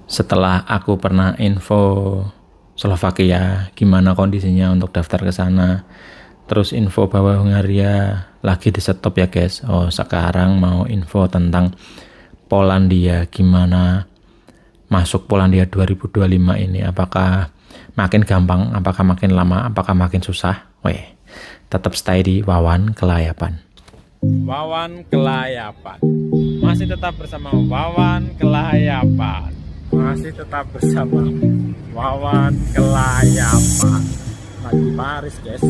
Setelah aku pernah info Slovakia, gimana kondisinya untuk daftar ke sana. Terus info bahwa Hungaria lagi di stop ya guys. Oh, sekarang mau info tentang Polandia, gimana masuk Polandia 2025 ini. Apakah makin gampang, apakah makin lama, apakah makin susah? Weh, tetap stay di Wawan Kelayapan. Wawan Kelayapan. Masih tetap bersama Wawan Kelayapan. Masih tetap bersama Wawan Kelayapan. Lagi Paris guys.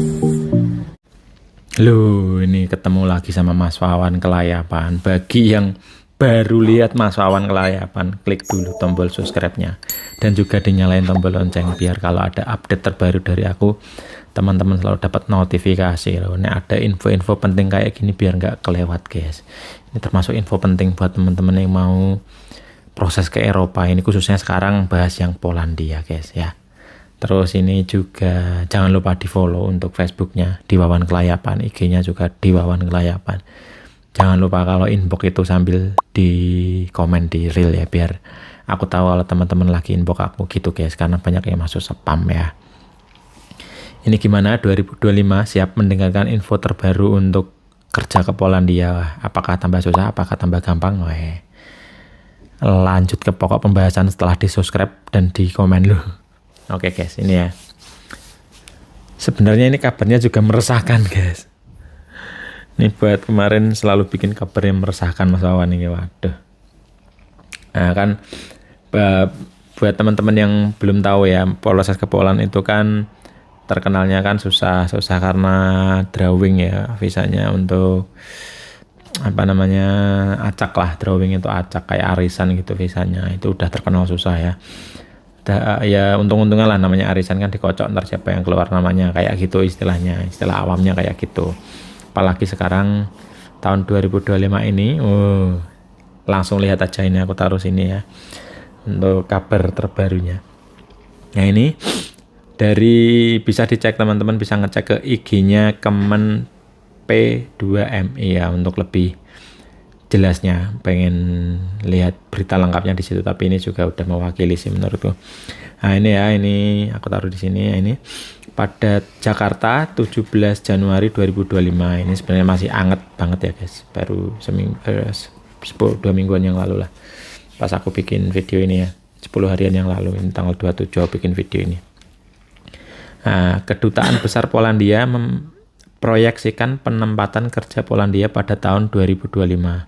Loh, ini ketemu lagi sama Mas Wawan Kelayapan. Bagi yang baru lihat Mas Wawan Kelayapan, klik dulu tombol subscribe-nya. Dan juga dinyalain tombol lonceng biar kalau ada update terbaru dari aku, teman-teman selalu dapat notifikasi loh. Ini ada info-info penting kayak gini biar nggak kelewat guys. Ini termasuk info penting buat teman-teman yang mau proses ke Eropa. Ini khususnya sekarang bahas yang Polandia guys ya. Terus ini juga jangan lupa di follow untuk Facebooknya di Wawan Kelayapan, IG-nya juga di Wawan Kelayapan. Jangan lupa kalau inbox itu sambil di komen di reel ya, biar aku tahu kalau teman-teman lagi inbox aku gitu guys, karena banyak yang masuk spam ya. Ini gimana 2025, siap mendengarkan info terbaru untuk kerja ke Polandia? Apakah tambah susah, apakah tambah gampang? Weh. Lanjut ke pokok pembahasan setelah di subscribe dan di komen loh. Oke guys, ini ya. Sebenarnya ini kabarnya juga meresahkan guys. Ini buat kemarin selalu bikin kabar yang meresahkan Mas Wawan ini, waduh. Nah kan, buat teman-teman yang belum tahu ya, proses ke Poland itu kan terkenalnya kan susah karena drawing ya visanya, untuk apa namanya, acak lah, drawing itu acak kayak arisan gitu visanya, itu udah terkenal susah ya. Ya untung-untungnya lah, namanya arisan kan dikocok, ntar siapa yang keluar namanya, kayak gitu istilahnya, istilah awamnya kayak gitu. Apalagi sekarang tahun 2025 ini, langsung lihat aja, ini aku taruh sini ya untuk kabar terbarunya. Nah ini dari, bisa dicek teman-teman, bisa ngecek ke IG-nya Kemen P2MI ya untuk lebih jelasnya. Pengen lihat berita lengkapnya di situ, tapi ini juga udah mewakili sih menurutku. Nah ini ya, ini aku taruh di sini ya, ini pada Jakarta 17 Januari 2025. Ini sebenarnya masih anget banget ya guys, baru seminggu, 2 mingguan yang lalu lah pas aku bikin video ini ya, 10 harian yang lalu, ini tanggal 27 aku bikin video ini. Nah, Kedutaan Besar Polandia memproyeksikan penempatan kerja Polandia pada tahun 2025.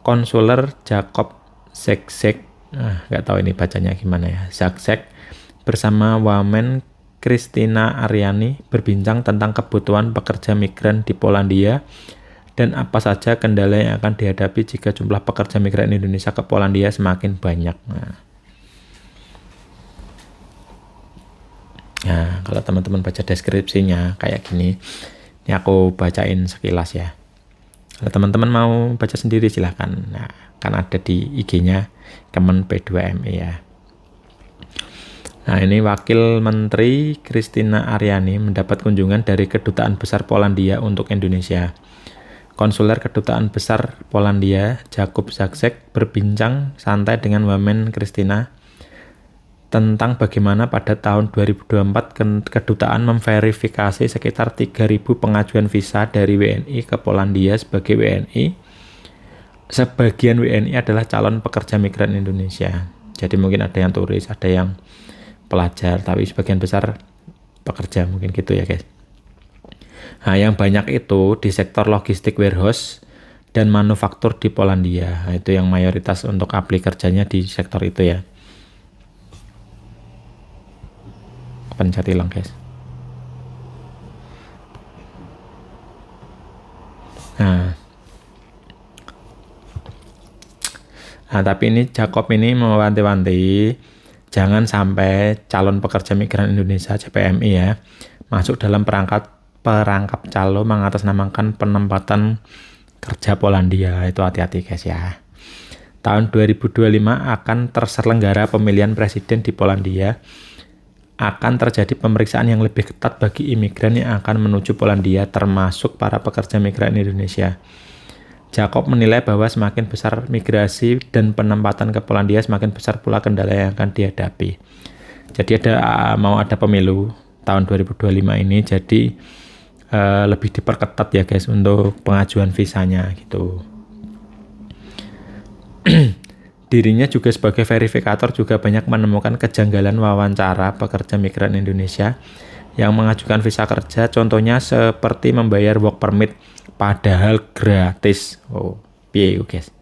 Konsuler Jakob Zaksek, nggak tahu ini bacanya gimana ya, Zaksek, bersama Wamen Kristina Aryani berbincang tentang kebutuhan pekerja migran di Polandia dan apa saja kendala yang akan dihadapi jika jumlah pekerja migran Indonesia ke Polandia semakin banyak. Nah, kalau teman-teman baca deskripsinya kayak gini, ini aku bacain sekilas ya. Kalau teman-teman mau baca sendiri silahkan. Nah, kan ada di IG-nya Kemen P2MI ya. Nah, ini Wakil Menteri Kristina Aryani mendapat kunjungan dari Kedutaan Besar Polandia untuk Indonesia. Konsuler Kedutaan Besar Polandia, Jakub Zaksek, berbincang santai dengan Wamen Kristina tentang bagaimana pada tahun 2024 kedutaan memverifikasi sekitar 3.000 pengajuan visa dari WNI ke Polandia sebagai WNI. Sebagian WNI adalah calon pekerja migran Indonesia. Jadi mungkin ada yang turis, ada yang pelajar, tapi sebagian besar pekerja, mungkin gitu ya guys. Nah, yang banyak itu di sektor logistik, warehouse, dan manufaktur di Polandia. Nah, itu yang mayoritas untuk apli kerjanya di sektor itu ya. Pencet hilang guys. Nah, tapi ini Jakob ini mewanti-wanti jangan sampai calon pekerja migran Indonesia CPMI ya masuk dalam perangkap calo mengatasnamakan penempatan kerja Polandia. Itu hati-hati guys ya. Tahun 2025 akan terselenggara pemilihan presiden di Polandia. Akan terjadi pemeriksaan yang lebih ketat bagi imigran yang akan menuju Polandia, termasuk para pekerja migran Indonesia. Jacob menilai bahwa semakin besar migrasi dan penempatan ke Polandia, semakin besar pula kendala yang akan dihadapi. Jadi mau ada pemilu tahun 2025 ini, jadi lebih diperketat ya guys untuk pengajuan visanya gitu. Dirinya juga sebagai verifikator juga banyak menemukan kejanggalan wawancara pekerja migran Indonesia yang mengajukan visa kerja, contohnya seperti membayar work permit padahal gratis. Oh, piye guys.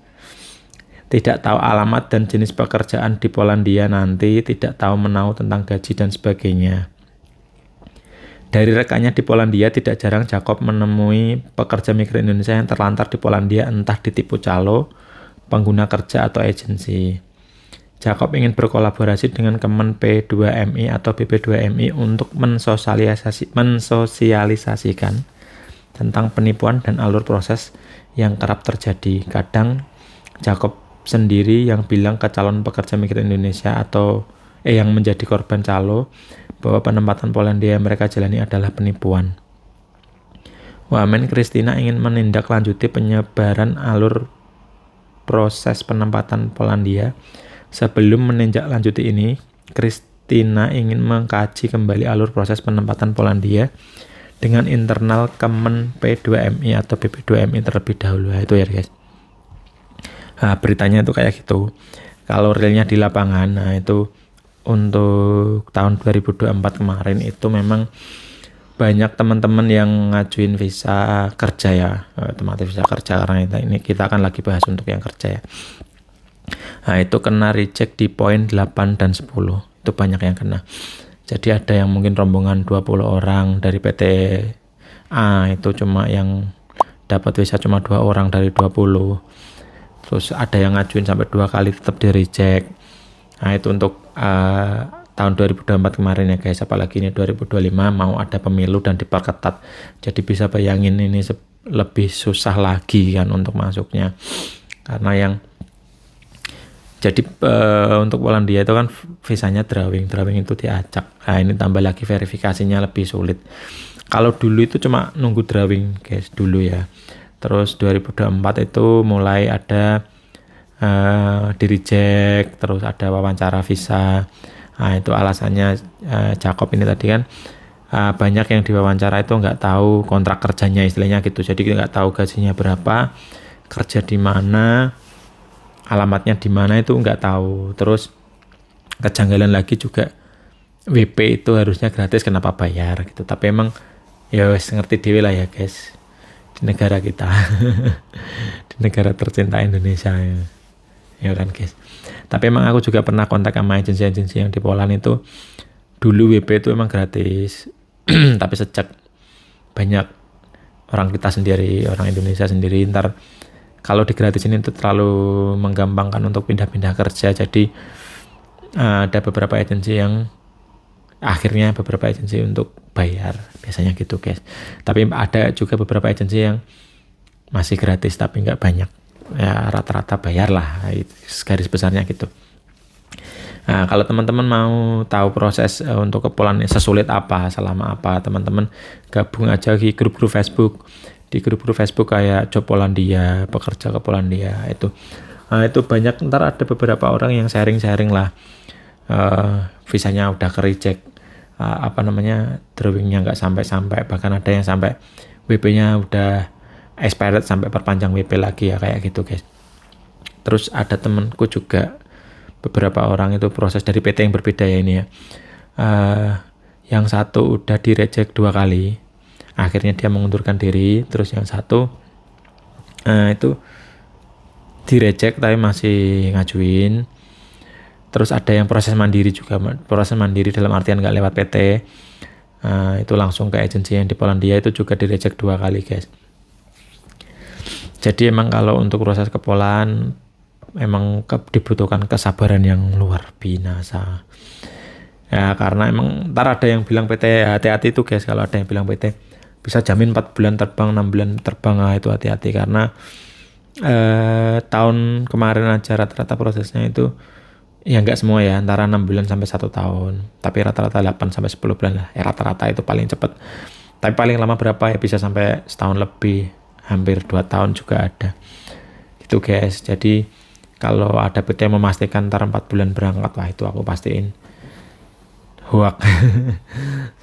Tidak tahu alamat dan jenis pekerjaan di Polandia nanti, tidak tahu menau tentang gaji dan sebagainya. Dari rekannya di Polandia, tidak jarang Jacob menemui pekerja migran Indonesia yang terlantar di Polandia, entah ditipu calo, pengguna kerja atau agensi. Jacob ingin berkolaborasi dengan Kemen P2MI atau BP2MI untuk mensosialisasikan tentang penipuan dan alur proses yang kerap terjadi. Kadang Jacob sendiri yang bilang ke calon pekerja migran Indonesia atau yang menjadi korban calo bahwa penempatan Polandia yang mereka jalani adalah penipuan. Wamen Kristina ingin menindaklanjuti penyebaran alur proses penempatan Polandia. Sebelum menindaklanjuti ini, Kristina ingin mengkaji kembali alur proses penempatan Polandia dengan internal Kemen P2MI atau BP2MI terlebih dahulu. Itu ya guys. Nah, beritanya itu kayak gitu. Kalau realnya di lapangan, nah itu untuk tahun 2024 kemarin itu memang banyak teman-teman yang ngajuin visa kerja ya, otomatis visa kerja karena ini kita akan lagi bahas untuk yang kerja ya. Nah itu kena reject di poin 8 dan 10, itu banyak yang kena. Jadi ada yang mungkin rombongan 20 orang dari PT A, itu cuma yang dapat visa cuma 2 orang dari 20. Terus ada yang ngajuin sampai 2 kali tetap di reject. Nah itu untuk tahun 2024 kemarin ya guys, apalagi ini 2025 mau ada pemilu dan diperketat. Jadi bisa bayangin ini lebih susah lagi kan untuk masuknya. Karena yang jadi untuk Polandia itu kan visanya drawing itu diacak. Nah ini tambah lagi verifikasinya lebih sulit. Kalau dulu itu cuma nunggu drawing guys dulu ya. Terus 2024 itu mulai ada di reject, terus ada wawancara visa. Nah itu alasannya Jacob ini tadi kan banyak yang diwawancara itu nggak tahu kontrak kerjanya istilahnya gitu, jadi nggak tahu gajinya berapa, kerja di mana, alamatnya di mana itu nggak tahu. Terus kejanggalan lagi juga WP itu harusnya gratis, kenapa bayar gitu. Tapi emang ya wes ngerti dewe lah ya guys, di negara kita di negara tercinta Indonesia ya kan guys. Tapi emang aku juga pernah kontak sama agensi-agensi yang di Poland itu. Dulu WP itu emang gratis tapi sejak banyak orang kita sendiri, orang Indonesia sendiri, ntar kalau digratisin itu terlalu menggampangkan untuk pindah-pindah kerja. Jadi ada beberapa agensi yang akhirnya beberapa agensi untuk bayar, biasanya gitu guys. Tapi ada juga beberapa agensi yang masih gratis tapi nggak banyak, ya rata-rata bayar lah, garis besarnya gitu. Nah kalau teman-teman mau tahu proses untuk ke Polandia sesulit apa, selama apa, teman-teman gabung aja di grup-grup Facebook. Di grup-grup Facebook kayak Job Polandia, pekerja ke Polandia itu. Nah itu banyak, ntar ada beberapa orang yang sharing-sharing lah, visanya udah ke reject, drawingnya nggak sampai-sampai, bahkan ada yang sampai WP-nya udah expired sampai perpanjang WP lagi ya kayak gitu guys. Terus ada temenku juga beberapa orang itu proses dari PT yang berbeda ya ini ya, yang satu udah di reject 2 kali, akhirnya dia mengundurkan diri. Terus yang satu itu di reject tapi masih ngajuin. Terus ada yang proses mandiri juga, proses mandiri dalam artian nggak lewat PT, itu langsung ke agensi yang di Polandia, itu juga di reject 2 kali guys. Jadi emang kalau untuk proses ke Poland emang dibutuhkan kesabaran yang luar biasa ya, karena emang ntar ada yang bilang PT hati-hati itu guys. Kalau ada yang bilang PT bisa jamin 4 bulan terbang, 6 bulan terbang, itu hati-hati karena tahun kemarin aja rata-rata prosesnya itu ya nggak semua ya, antara 6 bulan sampai 1 tahun, tapi rata-rata 8 sampai 10 bulan lah ya, rata-rata itu paling cepat. Tapi paling lama berapa ya, bisa sampai setahun lebih. hampir 2 tahun juga ada gitu guys. Jadi kalau ada PT yang memastikan ntar 4 bulan berangkat, wah itu aku pastiin hoak.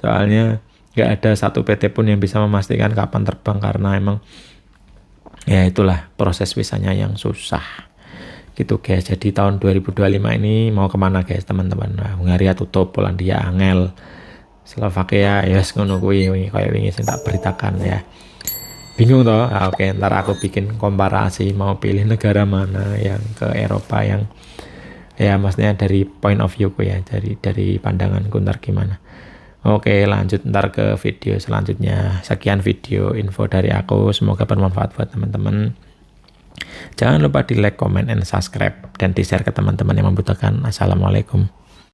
Soalnya nggak ada satu PT pun yang bisa memastikan kapan terbang, karena emang ya itulah proses visanya yang susah gitu guys. Jadi tahun 2025 ini mau kemana guys teman-teman? Nah, Hungaria tutup, Polandia angel, Slovakia ya ngono kuwi kayak wingi sing tak beritakan ya. Bingung toh? Oke, ntar aku bikin komparasi mau pilih negara mana yang ke Eropa yang ya maksudnya dari point of view ku ya, dari pandanganku ntar gimana. Oke, lanjut ntar ke video selanjutnya. Sekian video info dari aku, semoga bermanfaat buat teman-teman. Jangan lupa di like, comment, and subscribe, dan di share ke teman-teman yang membutuhkan. Assalamualaikum.